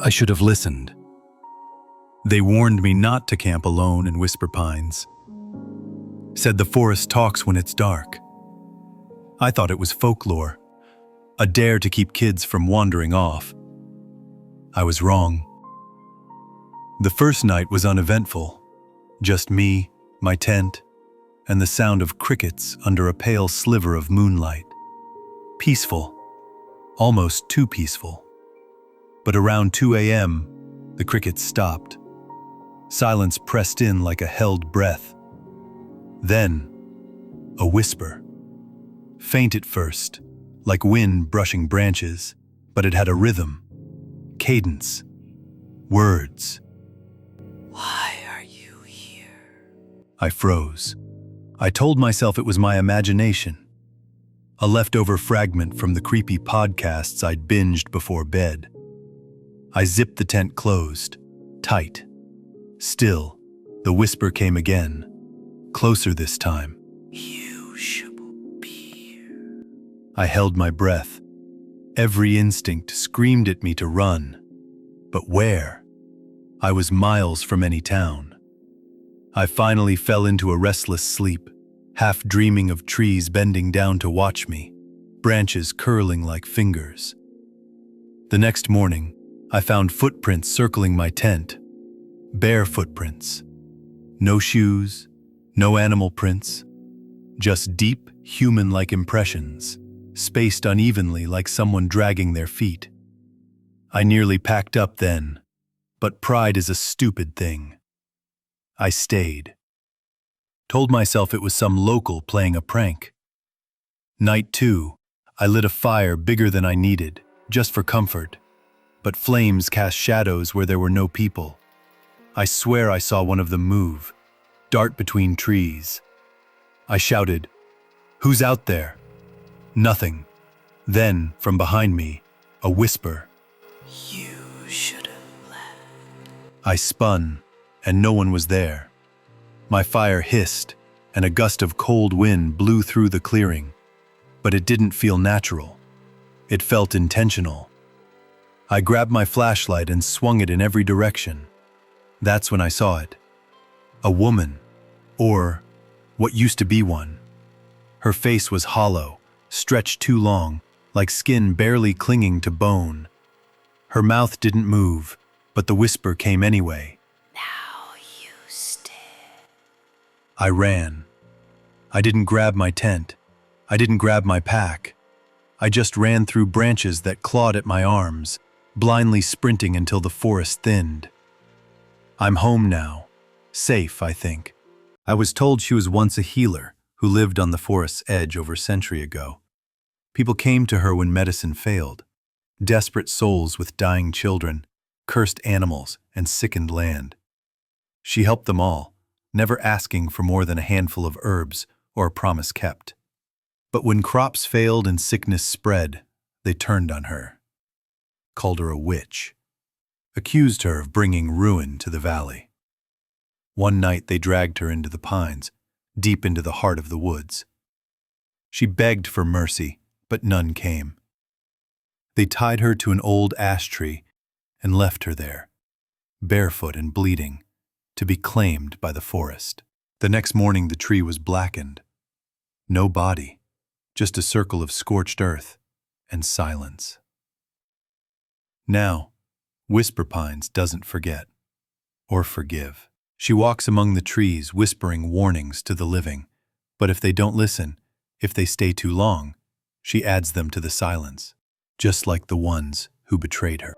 I should have listened. They warned me not to camp alone in Whisper Pines. Said the forest talks when it's dark. I thought it was folklore, a dare to keep kids from wandering off. I was wrong. The first night was uneventful. Just me, my tent, and the sound of crickets under a pale sliver of moonlight. Peaceful, almost too peaceful. But around 2 a.m., the crickets stopped. Silence pressed in like a held breath. Then, a whisper. Faint at first, like wind brushing branches, but it had a rhythm, cadence, words. Why are you here? I froze. I told myself it was my imagination, a leftover fragment from the creepy podcasts I'd binged before bed. I zipped the tent closed, tight. Still, the whisper came again, closer this time. You should be here. I held my breath. Every instinct screamed at me to run. But where? I was miles from any town. I finally fell into a restless sleep, half dreaming of trees bending down to watch me, branches curling like fingers. The next morning, I found footprints circling my tent. Bare footprints. No shoes, no animal prints. Just deep, human-like impressions, spaced unevenly like someone dragging their feet. I nearly packed up then, but pride is a stupid thing. I stayed. Told myself it was some local playing a prank. Night 2, I lit a fire bigger than I needed, just for comfort. But flames cast shadows where there were no people. I swear I saw one of them move, dart between trees. I shouted, "Who's out there?" Nothing. Then, from behind me, a whisper. You should have left. I spun, and no one was there. My fire hissed, and a gust of cold wind blew through the clearing. But it didn't feel natural. It felt intentional. I grabbed my flashlight and swung it in every direction. That's when I saw it. A woman, or what used to be one. Her face was hollow, stretched too long, like skin barely clinging to bone. Her mouth didn't move, but the whisper came anyway. Now you stay. I ran. I didn't grab my tent. I didn't grab my pack. I just ran through branches that clawed at my arms, blindly sprinting until the forest thinned. I'm home now. Safe, I think. I was told she was once a healer who lived on the forest's edge over a century ago. People came to her when medicine failed. Desperate souls with dying children, cursed animals, and sickened land. She helped them all, never asking for more than a handful of herbs or a promise kept. But when crops failed and sickness spread, they turned on her. Called her a witch. Accused her of bringing ruin to the valley. One night they dragged her into the pines, deep into the heart of the woods. She begged for mercy, but none came. They tied her to an old ash tree and left her there, barefoot and bleeding, to be claimed by the forest. The next morning the tree was blackened. No body, just a circle of scorched earth and silence. Now, Whisper Pines doesn't forget or forgive. She walks among the trees whispering warnings to the living, but if they don't listen, if they stay too long, she adds them to the silence, just like the ones who betrayed her.